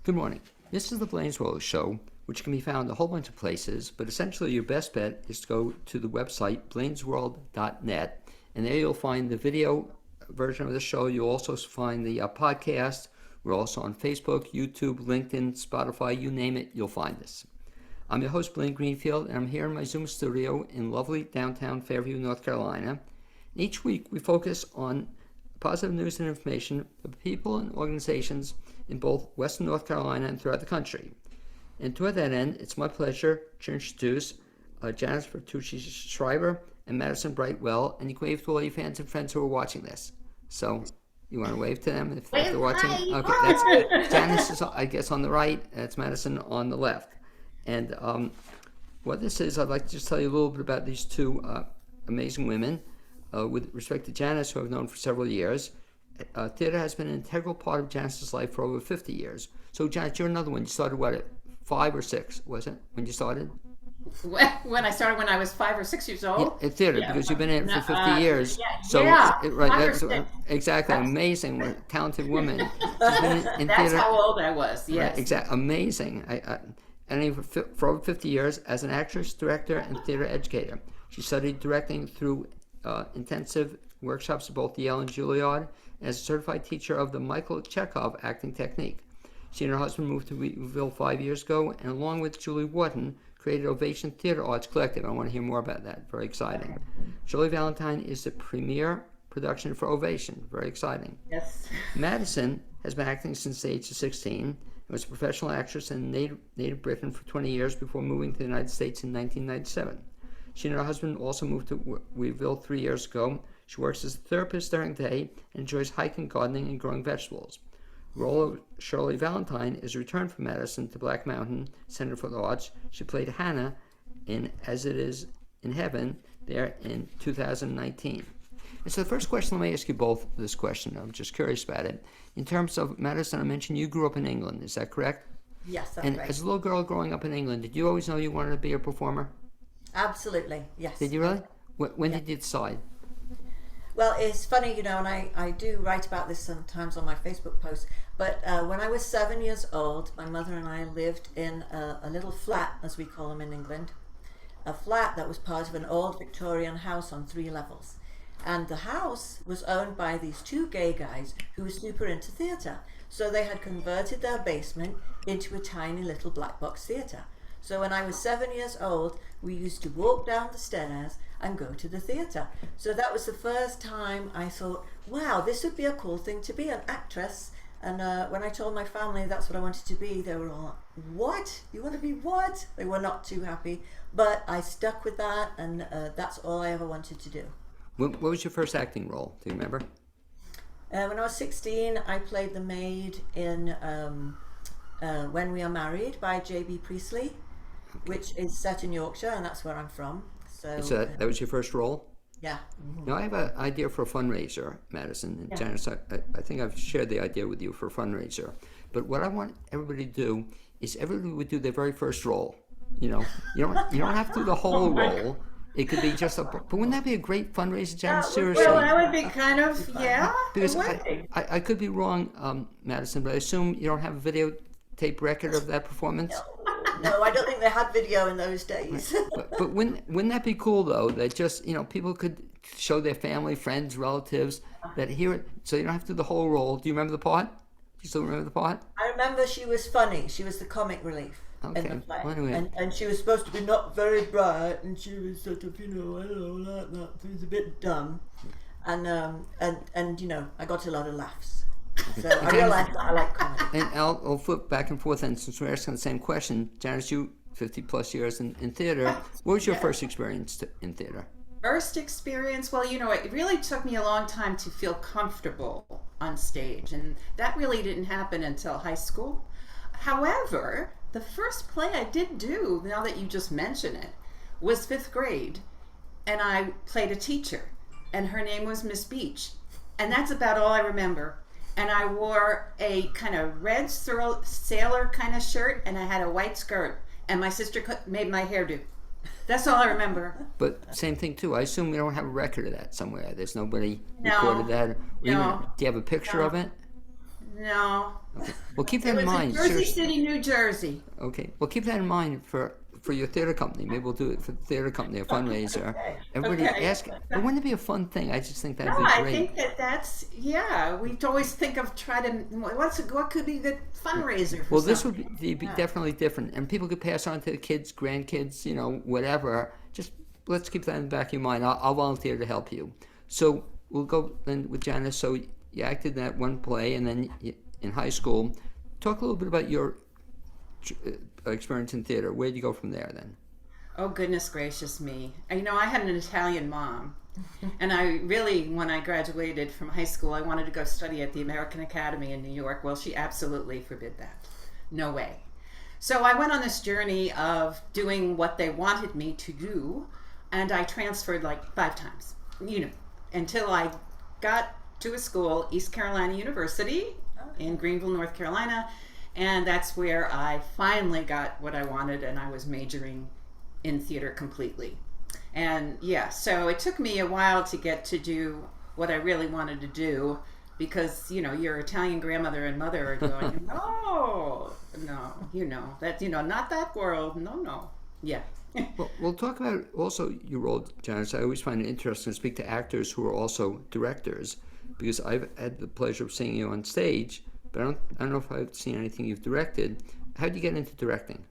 Good morning. This is the BLAINESWORLD show, which can be found a whole bunch of places, but essentially your best bet is to go to the website blainesworld.net, and there you'll find the video version of the show. You'll also find the podcast. We're also on Facebook, YouTube, LinkedIn, Spotify, you name it, you'll find us. I'm your host, Blaine Greenfield, and I'm here in my Zoom studio in lovely downtown Fairview, North Carolina. And each week we focus on positive news and information for people and organizations in both Western North Carolina and throughout the country. And toward that end, it's my pleasure to introduce Janice Vertucci Schreiber and Madison Brightwell, and you can wave to all your fans and friends who are watching this. So, you want to wave to them if they're watching? Hi. Okay, that's Janice is, I guess, on the right. That's Madison on the left. And what this is, I'd like to just tell you a little bit about these two amazing women. With respect to Janice, who I've known for several years, theater has been an integral part of Janice's life for over 50 years. So, Janice, you're another one. You started, what, at 5 or 6, was it, when you started? When I started when I was 5 or 6 years old? Yeah, at theater, because you've been in it for 50 years. Right, exactly, amazing, talented woman. She's been in That's theater. how old I was, yes. Right, exactly, amazing. And for over 50 years as an actress, director, and theater educator. She studied directing through intensive workshops at both Yale and Juilliard, and as a certified teacher of the Michael Chekhov acting technique. She and her husband moved to Wheatville 5 years ago, and along with Julie Wharton, created Ovation Theater Arts Collective. I want to hear more about that. Very exciting. SHIRELY Valentine is the premier production for Ovation. Very exciting. Yes. Madison has been acting since the age of 16 and was a professional actress in native Britain for 20 years before moving to the United States in 1997. She and her husband also moved to Wheatville 3 years ago. She works as a therapist during the day and enjoys hiking, gardening, and growing vegetables. The role of SHIRELY Valentine is a return from Madison to Black Mountain Center for the Arts. She played Hannah in As It Is in Heaven there in 2019. And so the first question, let me ask you both this question. I'm just curious about it. In terms of Madison, I mentioned you grew up in England. Is that correct? Yes, that's and right. As a little girl growing up in England, did you always know you wanted to be a performer? Absolutely, yes. Did you really? When did you decide? Well, it's funny, and I do write about this sometimes on my Facebook posts, but when I was 7 years old, my mother and I lived in a little flat, as we call them in England, a flat that was part of an old Victorian house on 3 levels. And the house was owned by these 2 gay guys who were super into theatre. So they had converted their basement into a tiny little black box theatre. So when I was 7 years old, we used to walk down the stairs and go to the theatre. So that was the first time I thought, wow, this would be a cool thing to be, an actress. And when I told my family that's what I wanted to be, they were all like, what? You want to be what? They were not too happy. But I stuck with that, and that's all I ever wanted to do. What was your first acting role? Do you remember? When I was 16, I played the maid in When We Are Married by J.B. Priestley, which is set in Yorkshire, and that's where I'm from. So that was your first role? Yeah. Mm-hmm. Now, I have an idea for a fundraiser, Madison. And Janice, I think I've shared the idea with you for a fundraiser. But what I want everybody to do is everybody would do their very first role. You don't have to do the whole role. It could be just but wouldn't that be a great fundraiser, Janice? Seriously. Well, that would be kind of, yeah. Because I could be wrong, Madison, but I assume you don't have a videotape record of that performance? No, I don't think they had video in those days. But wouldn't that be cool, though, that just, people could show their family, friends, relatives that hear it, so you don't have to do the whole role. Do you remember the part? Do you still remember the part? I remember she was funny. She was the comic relief in the play. Well, anyway. And she was supposed to be not very bright, and she was sort of, I don't know, like that. She was a bit dumb. And I got a lot of laughs. So I realized that I like comedy. And I'll flip back and forth, and since we're asking the same question, Janice, you 50 plus years in theater, what was your first experience in theater? First experience, well, it really took me a long time to feel comfortable on stage, and that really didn't happen until high school. However, the first play I did do, now that you just mention it, was 5th grade, and I played a teacher, and her name was Miss Beach, and that's about all I remember. And I wore a kind of red sailor kind of shirt, and I had a white skirt, and my sister made my hairdo. That's all I remember. But same thing too. I assume you don't have a record of that somewhere. There's nobody recorded that. Do you have a picture of it? No. Okay. Well, keep It that in was in mind. Jersey Seriously. City, New Jersey. Okay. Well, keep that in mind for your theater company. Maybe we'll do it for the theater company, a fundraiser. Everybody Okay. ask. But wouldn't it be a fun thing? I just think that'd No, be I great. think that's yeah. We always think of what could be the fundraiser for Well, this something. would be definitely different, and people could pass on to the kids, grandkids, whatever. Just let's keep that in the back of your mind. I'll volunteer to help you. So we'll go then with Janice. So you acted in that one play, and then in high school. Talk a little bit about your experience in theater. Where did you go from there then? Oh, goodness gracious me. I had an Italian mom. And I really, when I graduated from high school, I wanted to go study at the American Academy in New York. Well, she absolutely forbid that. No way. So I went on this journey of doing what they wanted me to do, and I transferred like 5 times, until I got to a school, East Carolina University in Greenville, North Carolina, and that's where I finally got what I wanted, and I was majoring in theater completely. And yeah, so it took me a while to get to do what I really wanted to do, because your Italian grandmother and mother are going, no, that not that world, no, yeah. Well, we'll talk about also your role, Janice. I always find it interesting to speak to actors who are also directors, because I've had the pleasure of seeing you on stage, but I don't know if I've seen anything you've directed. How did you get into directing?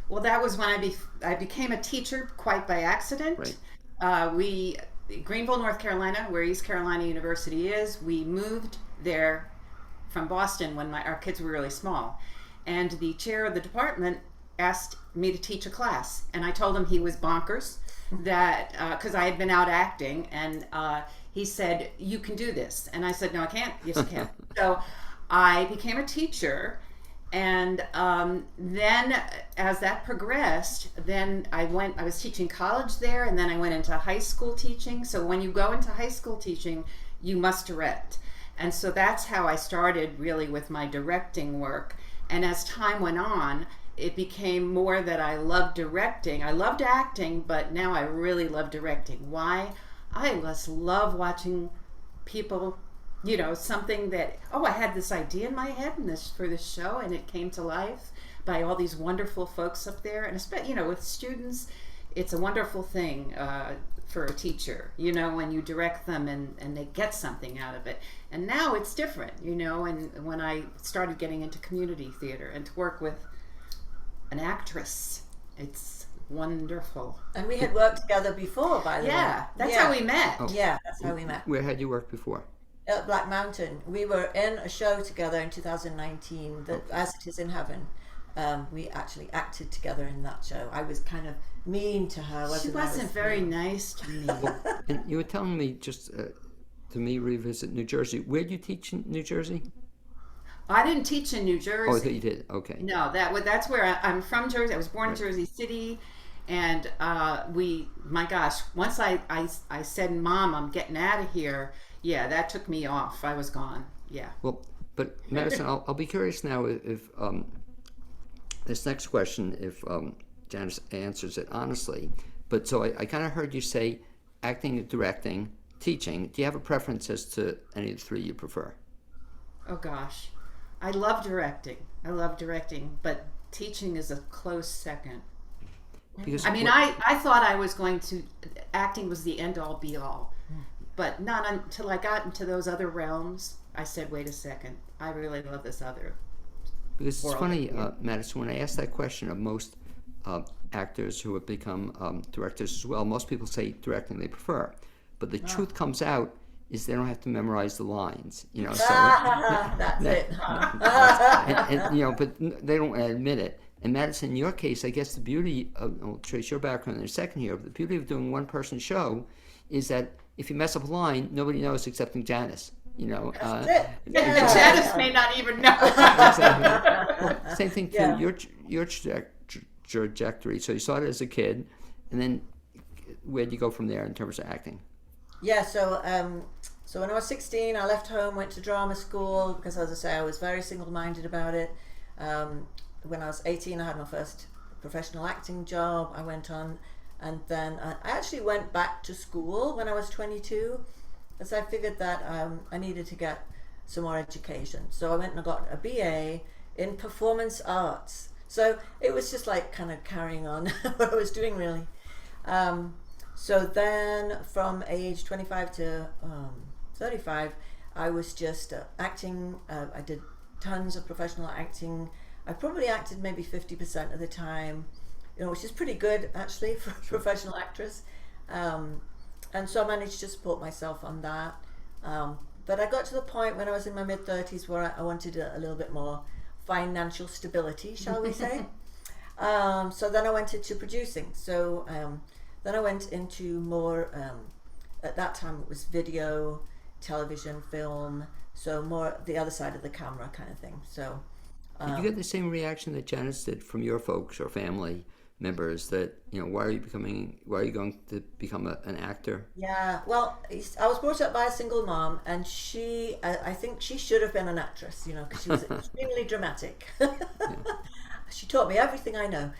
Well, that was when I became a teacher quite by accident. Right. Greenville, North Carolina, where East Carolina University is, we moved there from Boston when our kids were really small. And the chair of the department asked me to teach a class. And I told him he was bonkers, that because I had been out acting. And he said, you can do this. And I said, no, I can't. Yes, I can. So I became a teacher. And then as that progressed, then I was teaching college there, and then I went into high school teaching. So when you go into high school teaching, you must direct. And so that's how I started really with my directing work. And as time went on, it became more that I loved directing. I loved acting, but now I really love directing. Why? I just love watching people, something that, I had this idea in my head for this show, and it came to life by all these wonderful folks up there. And especially, with students, it's a wonderful thing for a teacher, when you direct them and they get something out of it. And now it's different, and when I started getting into community theater and to work with an actress, it's wonderful. And we had worked together before, by the way. Yeah, that's how we met. Oh. Yeah, that's how we met. Where had you worked before? At Black Mountain. We were in a show together in 2019, that As It Is in Heaven. We actually acted together in that show. I was kind of mean to her. She wasn't very nice to me. And you were telling me just to me revisit New Jersey. Where did you teach in New Jersey? I didn't teach in New Jersey. Oh, I thought you did. Okay. No, that's where I'm from. Jersey. I was born in Jersey City, and my gosh, once I said, Mom, I'm getting out of here. Yeah, that took me off. I was gone. Yeah. Well, but Madison, I'll be curious now if this next question, if Janice answers it honestly. But so I kind of heard you say acting, directing, teaching. Do you have a preference as to any of the 3 you prefer? Oh gosh, I love directing. But teaching is a close second. Because I thought I was going to, acting was the end all be all. But not until I got into those other realms, I said, wait a second, I really love this other. Because it's funny, Madison, when I ask that question of most actors who have become directors as well, most people say directing they prefer. But the truth comes out is they don't have to memorize the lines, So that's it. But they don't admit it. And Madison, in your case, I guess the beauty of, I'll trace your background in a second here, but the beauty of doing a one-person show is that if you mess up a line, nobody knows excepting Janice. Janice may not even know. Exactly. Well, same thing too. Your trajectory. So you started as a kid, and then where do you go from there in terms of acting? Yeah. So when I was 16, I left home, went to drama school because, as I say, I was very single-minded about it. When I was 18, I had my first professional acting job. I went on. And then I actually went back to school when I was 22, because I figured that I needed to get some more education. So I went and I got a BA in performance arts. So it was just like kind of carrying on what I was doing, really. So then from age 25 to 35, I was just acting. I did tons of professional acting. I probably acted maybe 50% of the time, which is pretty good actually for a professional actress. And so I managed to support myself on that. But I got to the point when I was in my mid-30s where I wanted a little bit more financial stability, shall we say. So then I went into producing. So then I went into more, at that time it was video, television, film, so more the other side of the camera kind of thing. So did you get the same reaction that Janice did from your folks or family members that, why are you going to become an actor? Yeah, well, I was brought up by a single mom, and I think she should have been an actress, because she was extremely dramatic. Yeah. She taught me everything I know.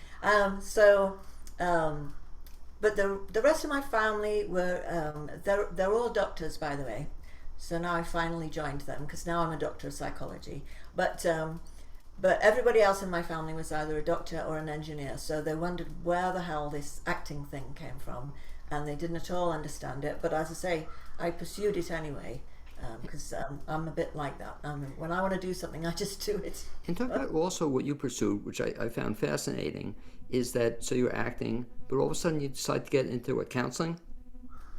But the rest of my family were, they're all doctors, by the way. So now I finally joined them, because now I'm a doctor of psychology. But everybody else in my family was either a doctor or an engineer, so they wondered where the hell this acting thing came from, and they didn't at all understand it. But as I say, I pursued it anyway, because I'm a bit like that. When I want to do something, I just do it. And talk about also what you pursued, which I found fascinating, is that, so you're acting, but all of a sudden you decide to get into counseling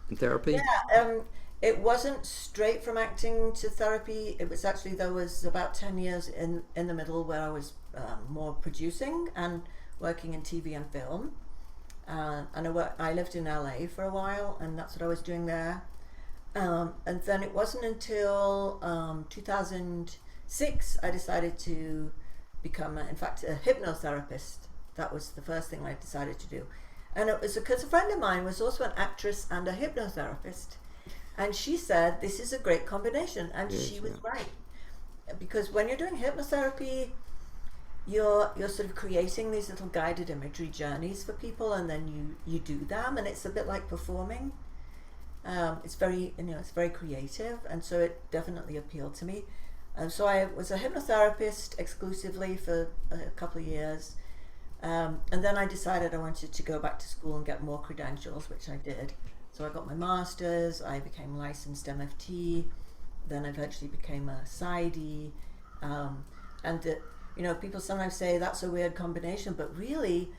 and therapy? Yeah, it wasn't straight from acting to therapy. It was actually, there was about 10 years in the middle where I was more producing and working in TV and film. And I lived in LA for a while, and that's what I was doing there. And then it wasn't until 2006 I decided to become, in fact, a hypnotherapist. That was the first thing I decided to do. And it was because a friend of mine was also an actress and a hypnotherapist. And she said, this is a great combination. And she was right. Because when you're doing hypnotherapy, you're sort of creating these little guided imagery journeys for people, and then you do them, and it's a bit like performing. It's very, it's very creative, and so it definitely appealed to me. And so I was a hypnotherapist exclusively for a couple of years. And then I decided I wanted to go back to school and get more credentials, which I did. So I got my master's, I became licensed MFT, then I eventually became a PsyD. People sometimes say that's a weird combination, but really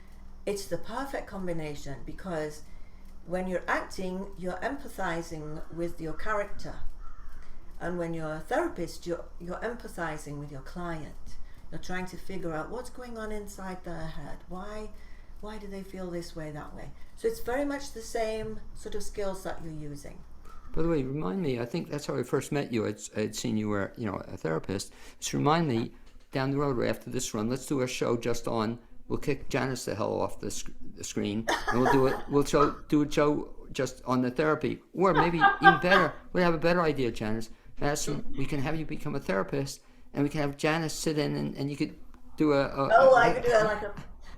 it's the perfect combination, because when you're acting, you're empathizing with your character. And when you're a therapist, you're empathizing with your client. You're trying to figure out what's going on inside their head. Why do they feel this way, that way? So it's very much the same sort of skills that you're using. By the way, remind me, I think that's how I first met you. I'd seen you were, a therapist. Just remind me, down the road or after this run, let's do a show just on, we'll kick Janice the hell off the screen, and we'll do a show just on the therapy. Or maybe even better, we'll have a better idea, Janice. Madison, we can have you become a therapist, and we can have Janice sit in, and you could do I could do like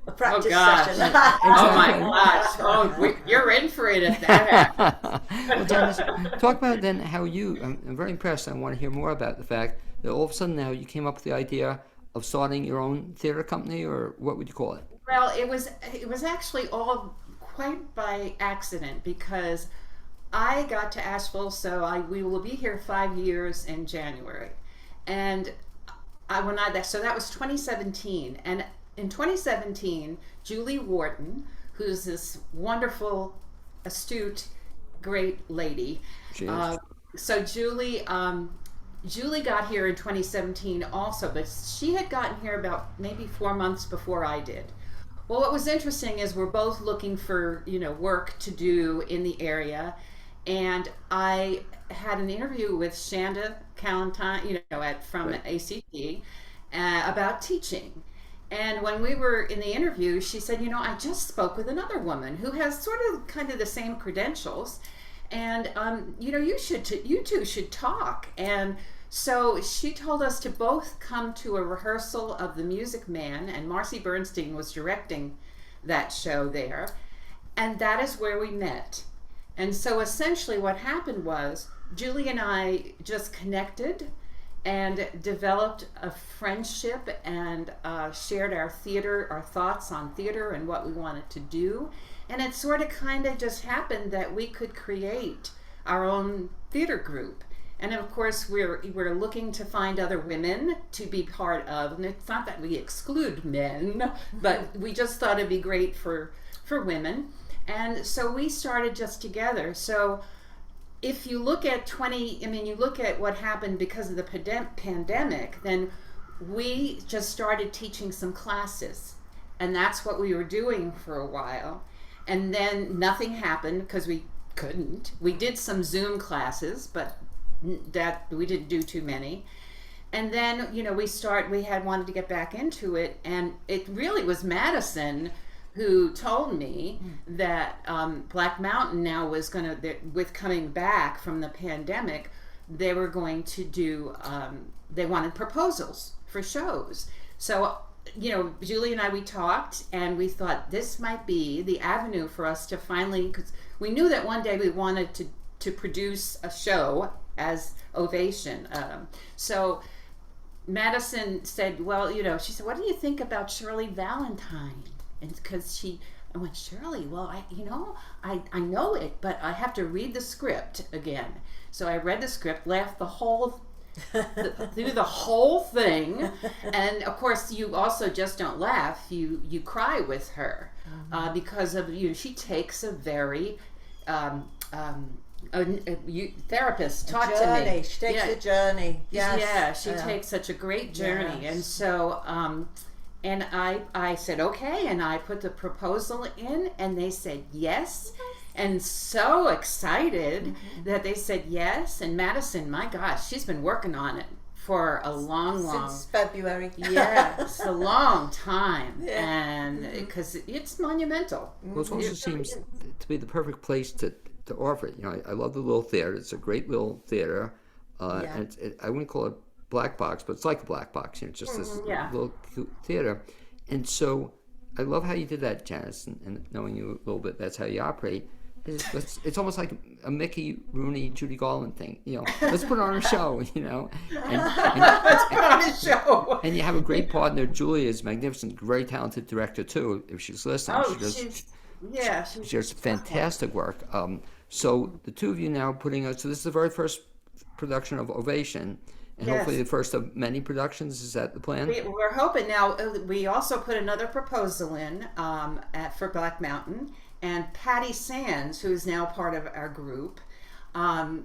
a practice session. Oh my gosh! Oh, you're in for it if that happens. Well, Janice, talk about then how I'm very impressed. I want to hear more about the fact that all of a sudden now you came up with the idea of starting your own theater company, or what would you call it? Well, it was actually all quite by accident, because I got to Asheville, so we will be here 5 years in January, and so that was 2017, and in 2017, Julie Wharton, who's this wonderful, astute, great lady. So Julie got here in 2017 also, but she had gotten here about maybe 4 months before I did. Well, what was interesting is we're both looking for, work to do in the area, and I had an interview with Shanda Calentine, from ACT, about teaching. And when we were in the interview, she said, I just spoke with another woman who has sort of kind of the same credentials, and you two should talk. And so she told us to both come to a rehearsal of The Music Man, and Marcy Bernstein was directing that show there, and that is where we met. And so essentially what happened was Julie and I just connected, and developed a friendship and shared our thoughts on theater and what we wanted to do. And it sort of kind of just happened that we could create our own theater group. And of course, we're looking to find other women to be part of. And it's not that we exclude men, but we just thought it'd be great for women. And so we started just together. So if you look at you look at what happened because of the pandemic, then we just started teaching some classes. And that's what we were doing for a while. And then nothing happened because we couldn't. We did some Zoom classes, but that we didn't do too many. And then, we wanted to get back into it. And it really was Madison who told me that Black Mountain now was with coming back from the pandemic, they were going to do, they wanted proposals for shows. So, Julie and I, we talked and we thought this might be the avenue for us to finally, because we knew that one day we wanted to produce a show as Ovation. So Madison said, well, she said, what do you think about Shirley Valentine? And because I went, Shirley, well, I know it, but I have to read the script again. So I read the script, laughed through the whole thing, and of course you also just don't laugh, you cry with her, because of she takes a very therapist taught to me. She takes a journey. Yes. Yeah, she takes such a great journey. Yes. And so and I said okay, and I put the proposal in, and they said yes. And so excited that they said yes. And Madison, my gosh, she's been working on it for a since February. Yes, a long time, and because it's monumental. Well, it also seems to be the perfect place to offer it. I love the little theater. It's a great little theater, and I wouldn't call it black box, but it's like a black box. It's just this little cute theater, and so I love how you did that, Janice, and knowing you a little bit, that's how you operate. It's almost like a Mickey, Rooney, Judy Garland thing. Let's put on a show. Let's put on a show. And you have a great partner. Julia is magnificent, very talented director too. If she's listening, she does fantastic work. So the two of you now putting out. So this is the very first production of Ovation. And hopefully the first of many productions. Is that the plan? We're hoping. Now, we also put another proposal in for Black Mountain. And Patty Sands, who is now part of our group,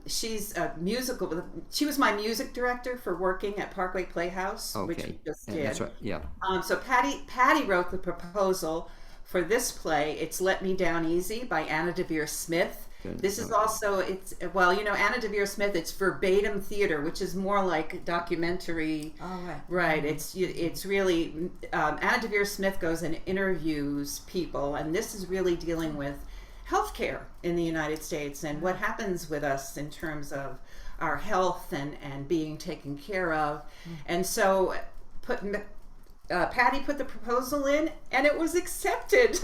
she's a musical. She was my music director for working at Parkway Playhouse, which we just did. That's right. Yeah. So Patty wrote the proposal for this play. It's "Let Me Down Easy" by Anna Devere Smith. This is also Anna Devere Smith. It's verbatim theater, which is more like documentary. Oh, right. Right. It's really Anna Devere Smith goes and interviews people, and this is really dealing with healthcare in the United States and what happens with us in terms of our health and being taken care of. And so Patty put the proposal in, and it was accepted.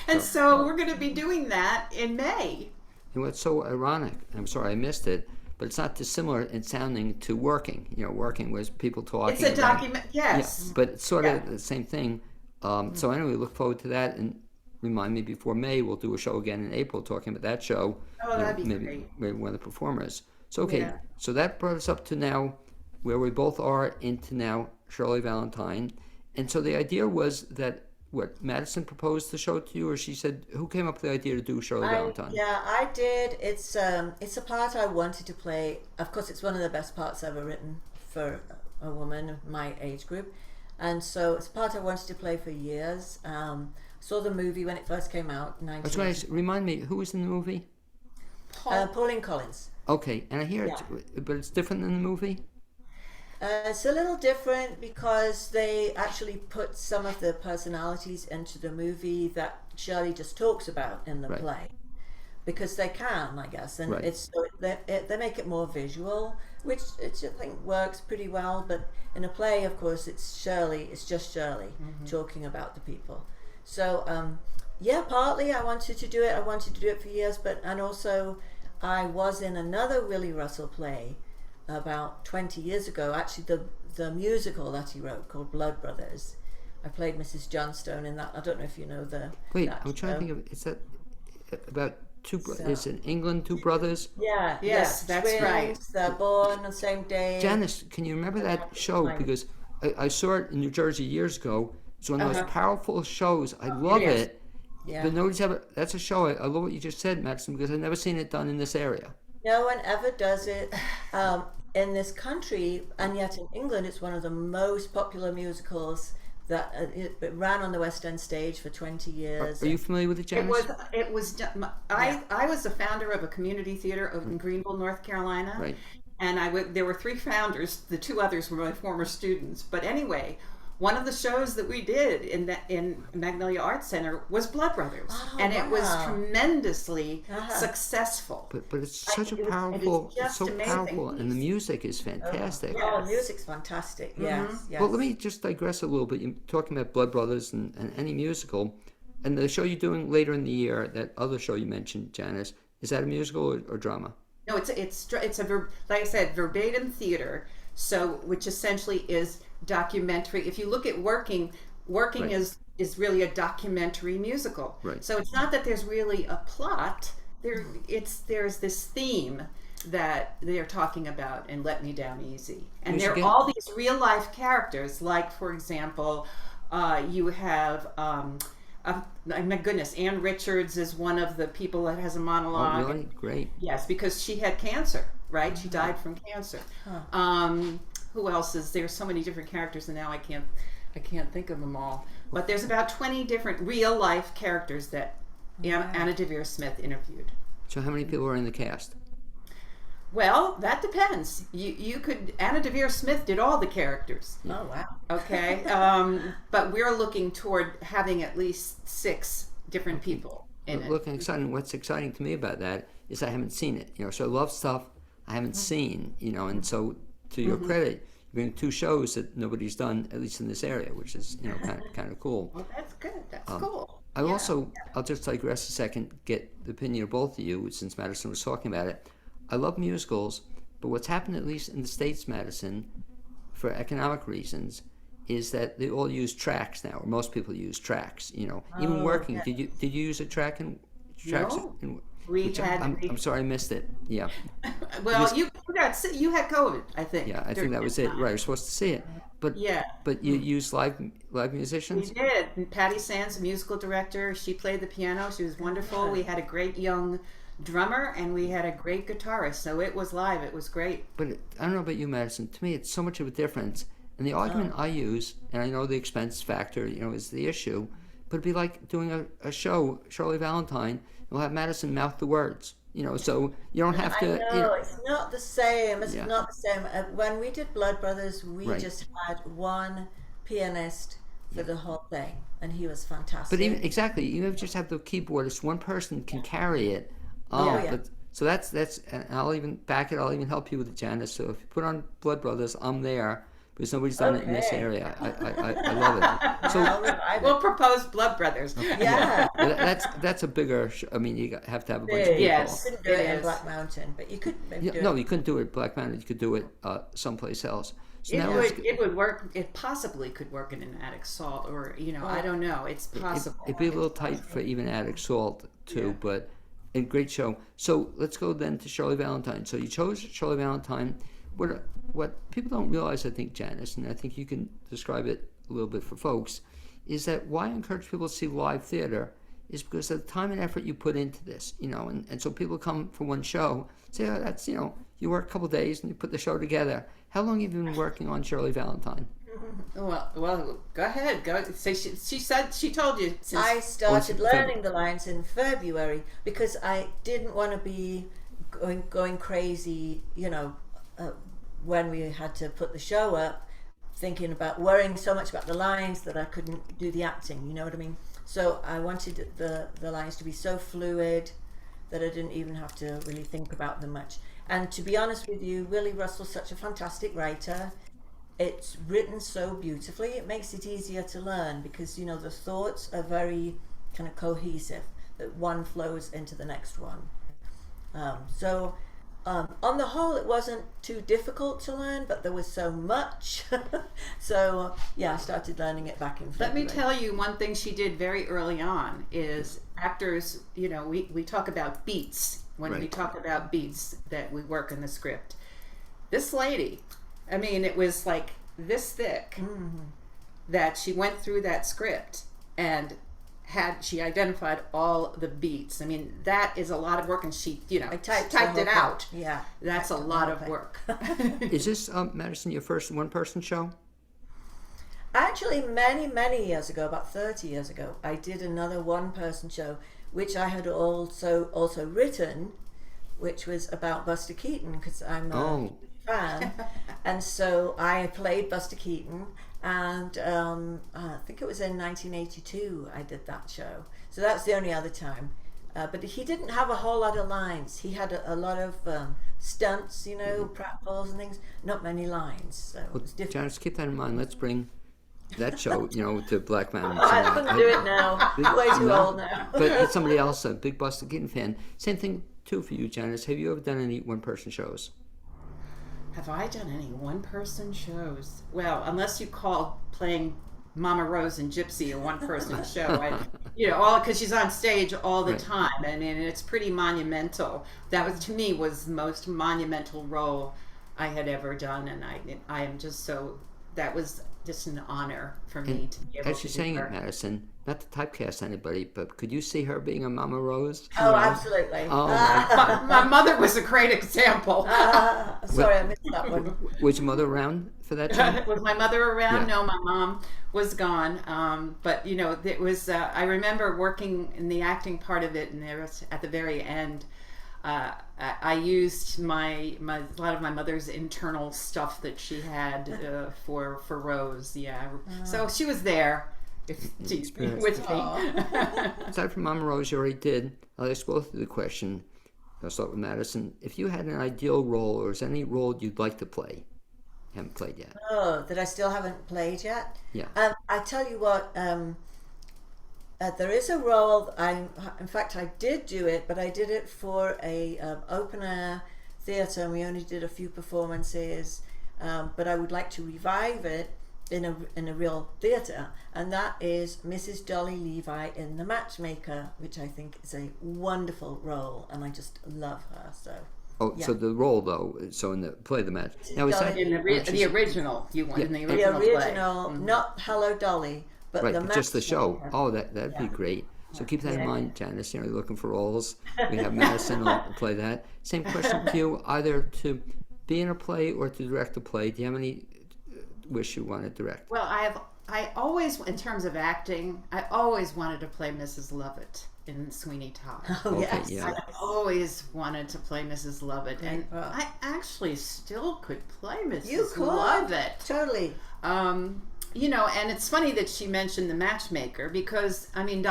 And so we're going to be doing that in May. And what's so ironic, I'm sorry I missed it, but it's not dissimilar in sounding to Working. Working with people talking. It's a document, yes. Yeah, but it's sort of the same thing. So anyway, we look forward to that, and remind me before May, we'll do a show again in April talking about that show. Oh, that'd be great. Maybe one of the performers. So so that brought us up to now where we both are into now Shirley Valentine. And so the idea was that, Madison proposed the show to you, or she said, who came up with the idea to do Shirley Valentine? Yeah, I did. It's a part I wanted to play. Of course, it's one of the best parts ever written for a woman of my age group. And so it's a part I wanted to play for years. Saw the movie when it first came out. That's right. Remind me, who was in the movie? Pauline Collins. Okay, and I hear it, but it's different than the movie? It's a little different because they actually put some of the personalities into the movie that Shirley just talks about in the play, because they can, I guess, and they make it more visual, which I think works pretty well. But in a play, of course, it's just Shirley talking about the people. So partly I wanted to do it. I wanted to do it for years, and also I was in another Willie Russell play about 20 years ago. Actually, the musical that he wrote called Blood Brothers. I played Mrs. Johnstone in that. I don't know if you know Wait, that I'm trying show. to think of, is that about So- is in England, two brothers? Yeah, Yes, yeah. that's Twins, right. They're born on the same day. Janice, can you remember that show? Right. Because I saw it in New Jersey years ago. It's one of the most powerful shows. I love is. it. Yeah. But nobody's ever, that's a show, I love what you just said, Madison, because I've never seen it done in this area. No one ever does it in this country, and yet in England, it's one of the most popular musicals. That it ran on the West End stage for 20 years. Are you familiar with it, Janice? It was. I was the founder of a community theater in Greenville, North Carolina. Right. And there were 3 founders. The 2 others were my former students. But anyway, one of the shows that we did in Magnolia Arts Center was Blood Brothers, Oh, and it was wow. tremendously successful. But it's such a it was- powerful, it is it's just so amazing. powerful, and the music is fantastic. Oh, Yes. the music's fantastic. Yes, yes. Well, let me just digress a little bit. You're talking about Blood Brothers and any musical, and the show you're doing later in the year, that other show you mentioned, Janice, is that a musical or drama? No, it's like I said, verbatim theater. So, which essentially is documentary. If you look at working Right. is really a documentary musical. Right. So it's not that there's really a plot. There's this theme that they're talking about in Let Me Down Easy, and You should there are get- all these real life characters. Like, for example, you have. My goodness, Ann Richards is one of the people that has a Oh, monologue. really? Great. Yes, because she had cancer, right? She died from cancer. Who else is there? So many different characters, and now I can't think of them all. But there's about 20 different real life characters that Anna Devere Smith interviewed. So how many people are in the cast? Well, that depends. You could Anna Devere Smith did all the characters. Oh, wow. Okay, but we're looking toward having at least 6 different people in it. Looking exciting. What's exciting to me about that is I haven't seen it. So I love stuff I haven't seen. And so to your credit, you're doing 2 shows that nobody's done, at least in this area, which is kind of cool. Well, that's good. That's cool. I'll just digress a second, get the opinion of both of you, since Madison was talking about it. I love musicals, but what's happened, at least in the States, Madison, for economic reasons, is that they all use tracks now, or most people use tracks. Even working. okay. Did you use a track in tracks? No. I'm sorry, I missed it. Yeah, Well, you had COVID, I think. yeah, I think during that was this it. time. Right, we're supposed to see it, but Yeah. but you use live We musicians. did. And Patty Sands, the musical director, she played the piano. She was wonderful. We had a great young drummer, and we had a great guitarist. So it was live. It was great. But I don't know about you, Madison. To me, it's so much of a difference. And the argument I use, and I know the expense factor, is the issue, but it'd be like doing a show, Shirley Valentine, and we'll have Madison mouth the words. So you don't have to. I know, it's not the same. It's Yeah. not the same. When we did Blood Brothers, we Right. just had one pianist for the whole thing, and he was fantastic. But even if you just have the keyboardist, one person can carry it. Yeah. But so that's, and I'll even back it. I'll even help you with it, Janice. So if you put on Blood Brothers, I'm there. Because nobody's done it in this Okay. area. I love it. So I'll revive We'll it. propose Blood Brothers. Yeah. that's a bigger. I mean, you have to have a bunch of people. Yes. You couldn't do it It in is. Black Mountain, but you could maybe do No, it. you couldn't do it at Black Mountain. You could do it someplace else. So now It would work. It possibly could work in an Attic Salt, or I don't know. It's possible. it'd be a little tight for even Attic Salt too, but a great show. So let's go then to Shirley Valentine. So you chose Shirley Valentine. What people don't realize, I think, Janice, and I think you can describe it a little bit for folks, is that why I encourage people to see live theater is because of the time and effort you put into this, and so people come for one show, say, oh, that's, you work a couple days and you put the show together. How long have you been working on Shirley Valentine? Well, go ahead. Go. Say she said she told you. Since, I started February. learning the lines in February because I didn't want to be going crazy, when we had to put the show up, worrying so much about the lines that I couldn't do the acting, you know what I mean? So I wanted the lines to be so fluid that I didn't even have to really think about them much. And to be honest with you, Willie Russell's such a fantastic writer. It's written so beautifully. It makes it easier to learn because, the thoughts are very kind of cohesive, that one flows into the next one. So On the whole, it wasn't too difficult to learn, but there was so much. So, yeah, I started learning it back in Let me February. tell you one thing she did very early on is actors, we talk about beats when we Right. talk about beats that we work in the script. This lady, I mean, it was like this thick that she went through that script and she identified all the beats. I mean, that is a lot of work, and she, I typed the it whole out. thing. Yeah. That's a typed the lot whole of thing. work. Is this, Madison, your first one-person show? Actually, many, many years ago, about 30 years ago, I did another one-person show, which I had also written, which was about Buster Keaton, because I'm a fan. And so I played Buster Keaton, and I think it was in 1982 I did that show. So that's the only other time. But he didn't have a whole lot of lines. He had a lot of stunts, pratfalls and things, not many lines. So it was different. Janice, keep that in mind. Let's bring that show, to Black Mountain. I couldn't do it now. Way too old now. But it's somebody else, a big Buster Keaton fan. Same thing, too, for you, Janice. Have you ever done any one-person shows? Have I done any one-person shows? Well, unless you call playing Mama Rose and Gypsy a one-person show, all because she's on stage all the Right. time. I mean, it's pretty monumental. That was, to me, was the most monumental role I had ever done, and I am just so. That was just an honor for me to be able As to you're do saying her. it, Madison, not to typecast anybody, but could you see her being a Mama Rose? Oh, absolutely. Oh, my My mother was a great example. Sorry, I missed that one. Was your mother around for that show? Was my mother around? Yeah. No, my mom was gone. But it was. I remember working in the acting part of it, and there was at the very end. I used a lot of my mother's internal stuff that she had for Rose. Yeah, so she was there with me. Aside from Mama Rose, you already did. I'll ask both of you the question. I'll start with Madison. If you had an ideal role, or is there any role you'd like to play? Haven't played yet. Oh, that I still haven't played yet? Yeah. I tell you what, there is a role, in fact, I did do it, but I did it for a open air theatre, and we only did a few performances, but I would like to revive it in a real theatre, and that is Mrs. Dolly Levi in The Matchmaker, which I think is a wonderful role, and I just love her, so. Oh, Yeah. so the role, though, so in the play, the match. Now, is that In the original, you won in the The original play. original, not Hello Dolly, but right, the but just the show? Matchmaker. Oh, that'd be great. So keep that in Yeah. mind, Janice. You're looking for roles. We have Madison will play that. Same question to you, either to be in a play or to direct a play. Do you have any wish you want to direct? Well, I always, in terms of acting, I always wanted to play Mrs. Lovett in Sweeney Todd. Oh, Okay, yes. yeah. I always wanted to play Mrs. Lovett, and Great part. I actually still could play Mrs. You could. Lovett. Totally. And it's funny that she mentioned The Matchmaker, because I mean,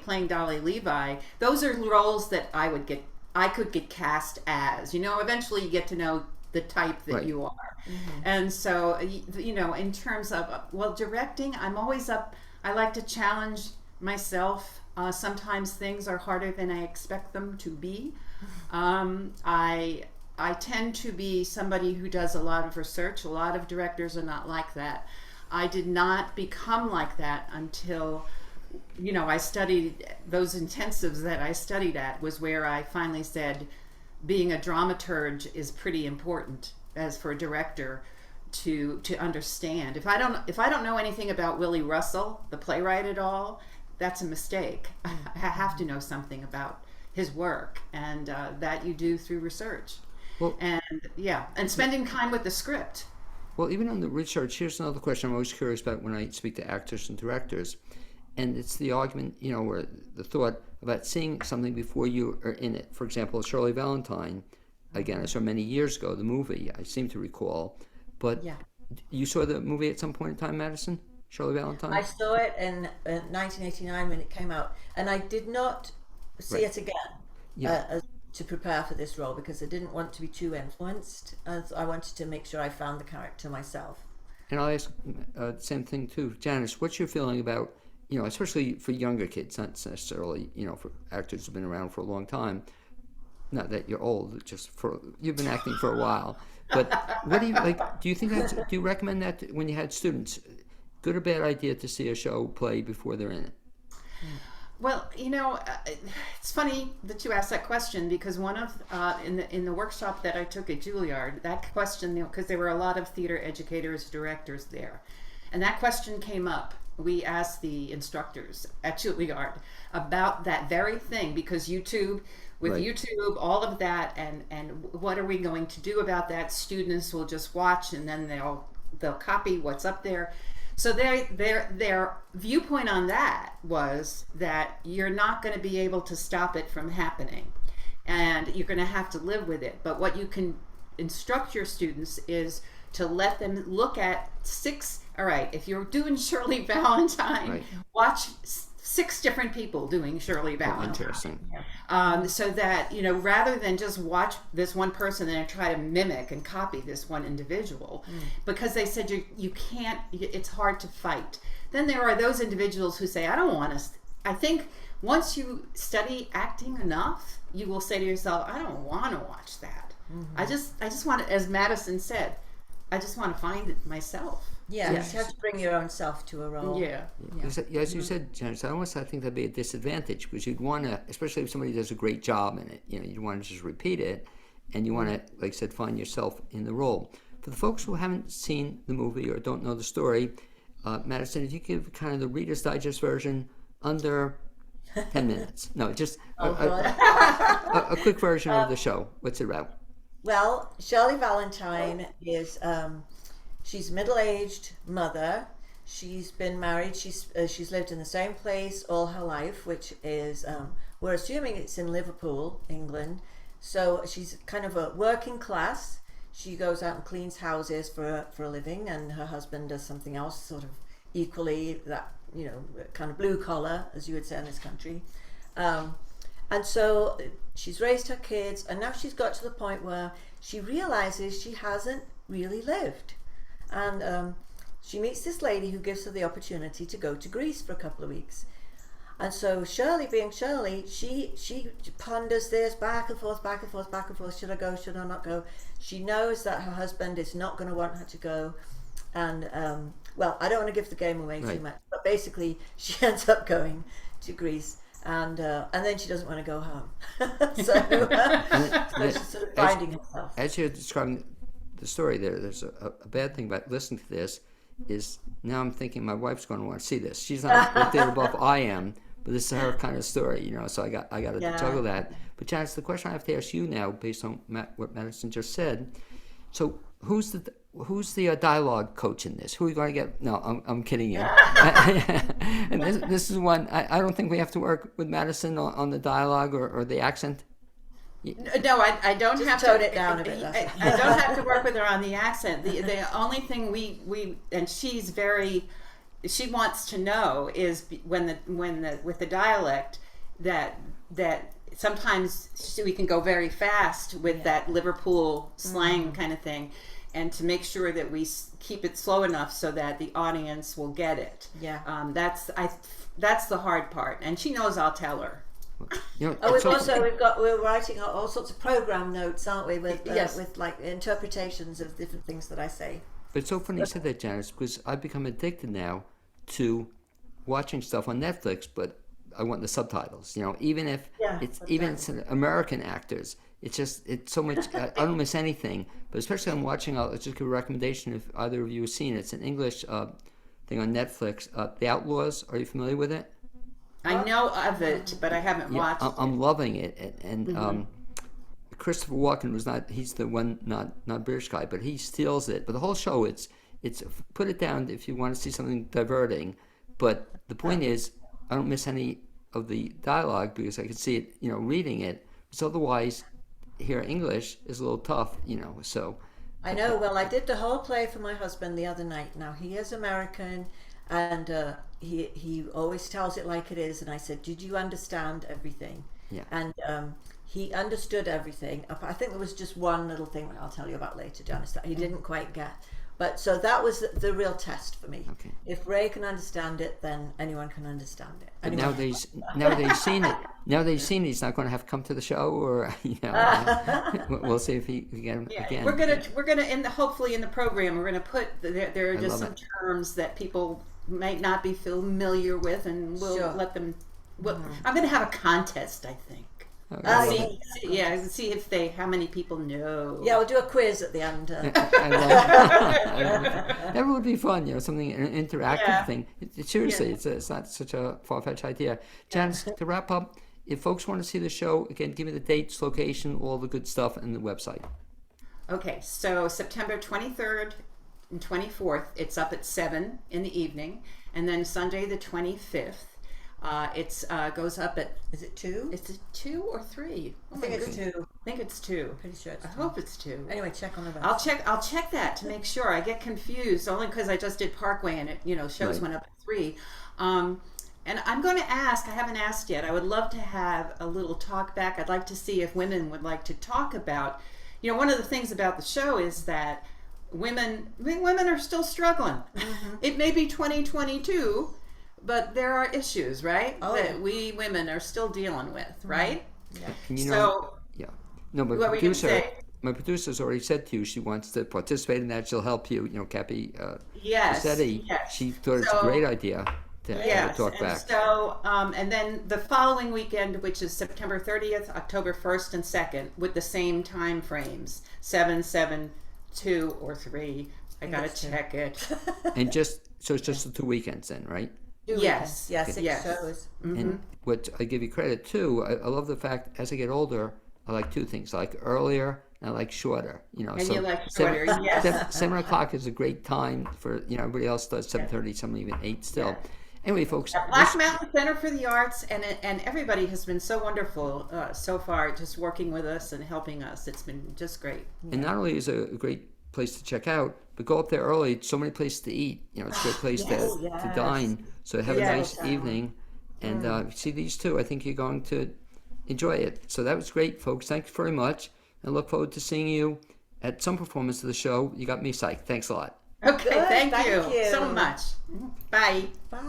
playing Dolly Levi, those are roles that I could get cast as. Eventually you get to know the type that Right. you are, and so in terms of directing, I'm always up. I like to challenge myself. Sometimes things are harder than I expect them to be. I tend to be somebody who does a lot of research. A lot of directors are not like that. I did not become like that until, I studied those intensives that I studied at was where I finally said, being a dramaturge is pretty important as for a director to understand. If I don't know anything about Willie Russell, the playwright, at all, that's a mistake. I have to know something about his work, and that you do through research. Well- and spending time with the script. Well, even on the research, here's another question I'm always curious about when I speak to actors and directors. And it's the argument, or the thought about seeing something before you are in it. For example, Shirley Valentine, again, I saw many years ago, the movie, I seem to recall. But Yeah. you saw the movie at some point in time, Madison? Shirley Valentine? I saw it in 1989 when it came out, and I did not see Right. it again Yeah. to prepare for this role, because I didn't want to be too influenced. As I wanted to make sure I found the character myself. And I'll ask the same thing too. Janice, what's your feeling about, especially for younger kids, not necessarily, for actors who've been around for a long time, not that you're old, you've been acting for a while. But what do you like? Do you think do you recommend that when you had students? Good or bad idea to see a show play before they're in it? Well, it's funny that you asked that question, because one of in the workshop that I took at Juilliard, that question, because there were a lot of theater educators, directors there, and that question came up. We asked the instructors at Juilliard about that very thing, because YouTube, all of that, and what are we going to do about that? Students will just watch and then they'll copy what's up there. So their viewpoint on that was that you're not going to be able to stop it from happening, and you're going to have to live with it. But what you can instruct your students is to let them look at all right, if you're doing Shirley Valentine, watch 6 different people doing Shirley Valentine. Interesting. So that, rather than just watch this one person and try to mimic and copy this one individual, because they said you can't, it's hard to fight. Then there are those individuals who say, I don't want to, I think once you study acting enough, you will say to yourself, I don't want to watch that. I just want to, as Madison said, I just want to find it myself. Yeah, you have to bring your own self to a role. Yeah. As you said, Janice, I think that'd be a disadvantage, because you'd want to, especially if somebody does a great job in it, you'd want to just repeat it, and you want to, like I said, find yourself in the role. For the folks who haven't seen the movie or don't know the story, Madison, if you give kind of the Reader's Digest version under 10 minutes. No, just a quick version of the show. What's it about? Well, Shirley Valentine is, she's a middle-aged mother. She's been married. She's lived in the same place all her life, which is, we're assuming it's in Liverpool, England. So she's kind of a working class. She goes out and cleans houses for a living, and her husband does something else, sort of equally that, kind of blue collar, as you would say in this country. And so she's raised her kids, and now she's got to the point where she realizes she hasn't really lived. And she meets this lady who gives her the opportunity to go to Greece for a couple of weeks. And so Shirley, being Shirley, she ponders this back and forth, back and forth, back and forth. Should I go? Should I not go? She knows that her husband is not going to want her to go. And, well, I don't want to give the game away too much, but basically she ends up going to Greece. And then she doesn't want to go home. so she's sort of finding herself. As you're describing the story there's a bad thing about listening to this is now I'm thinking my wife's going to want to see this. She's not the theater buff I am, but this is her kind of story, so I got to juggle that. But Janice, the question I have to ask you now, based on what Madison just said, so who's the dialogue coach in this? Who are you going to get? No, I'm kidding you. And this is one, I don't think we have to work with Madison on the dialogue or the accent. No, I don't Just have to tone it down a bit. I don't have to work with her on the accent. The only thing we and she wants to know is with the dialect that sometimes we can go very fast with that Liverpool slang kind of thing, and to make sure that we keep it slow enough so that the audience will get it. Yeah. That's the hard part, and she knows I'll tell her. We're writing all sorts of program notes, aren't we, with like interpretations of different things that I say. But it's so funny you said that, Janice, because I've become addicted now to watching stuff on Netflix, but I want the subtitles. Even if it's American actors, it's so much. I don't miss anything. But especially I'm watching. I'll just give a recommendation if either of you have seen it. It's an English thing on Netflix. The Outlaws. Are you familiar with it? I know of it, but I haven't watched it. I'm loving it, and Christopher Walken was not. He's the one, not British guy, but he steals it. But the whole show, it's put it down if you want to see something diverting. But the point is, I don't miss any of the dialogue because I can see it, reading it. So otherwise, here English is a little tough, So I know. Well, I did the whole play for my husband the other night. Now he is American, and he always tells it like it is. And I said, "Did you understand everything?" Yeah. And he understood everything. I think there was just one little thing that I'll tell you about later, Janice, that he didn't quite get. But so that was the real test for me. Okay. If Ray can understand it, then anyone can understand it. But nowadays, seeing it, Now that he's seen it, he's not going to have to come to the show, or we'll see if he can get him Yeah, again. we're gonna hopefully in the program we're gonna put there are I just love some terms that people might not be familiar with, and we'll Sure. let them. I'm gonna have a contest, I think. I love it. See if how many people know. Yeah, we'll do a quiz at the end. I love it. That would be fun, something an interactive Yeah. thing. Seriously, it's not such a far-fetched idea. Janice, to wrap up, if folks want to see the show, again, give me the dates, location, all the good stuff, and the website. Okay, so September 23rd and 24th, it's up at 7 in the evening, and then Sunday the 25th, it's goes up at. Is it 2? Is it 2 or 3? Oh I think my it's goodness. 2. I think it's 2. Pretty sure it's I 2. hope it's 2. Anyway, check on the website. I'll check that to make sure. I get confused only because I just did Parkway and it shows Right. went up at 3. And I'm going to ask. I haven't asked yet. I would love to have a little talk back. I'd like to see if women would like to talk about. One of the things about the show is that women are still struggling. Mm-hmm. It may be 2022, but there are issues, right? Oh, that yeah. we women are still dealing with, right? And So. yeah. No, but What were you gonna say? my producer's already said to you she wants to participate in that. She'll help you. Cappy Yes. Rossetti, Yes. she thought it's a So- great idea to Yes, talk and back. so, and then the following weekend, which is September 30th, October 1st and 2nd, with the same time frames, 7, 7, 2, or 3. I gotta it's 2. check it. And so it's just the 2 weekends then, right? Yes. Yeah, 6 Yes. shows. And what I give you credit too, I love the fact as I get older, I like 2 things. I like earlier and I like shorter. And you like shorter, yes. 7 o'clock is a great time for, everybody else does 7:30, some even 8 still. Anyway, folks. Black Mountain Center for the Arts, and everybody has been so wonderful so far, just working with us and helping us. It's been just great. And not only is it a great place to check out, but go up there early. So many places to eat. It's a great place to dine. So have a Yes. nice evening. And see these 2. I think you're going to enjoy it. So that was great, folks. Thanks very much. And look forward to seeing you at some performance of the show. You got me psyched. Thanks a lot. Okay, Good, thank thank you you. so much. Bye. Bye.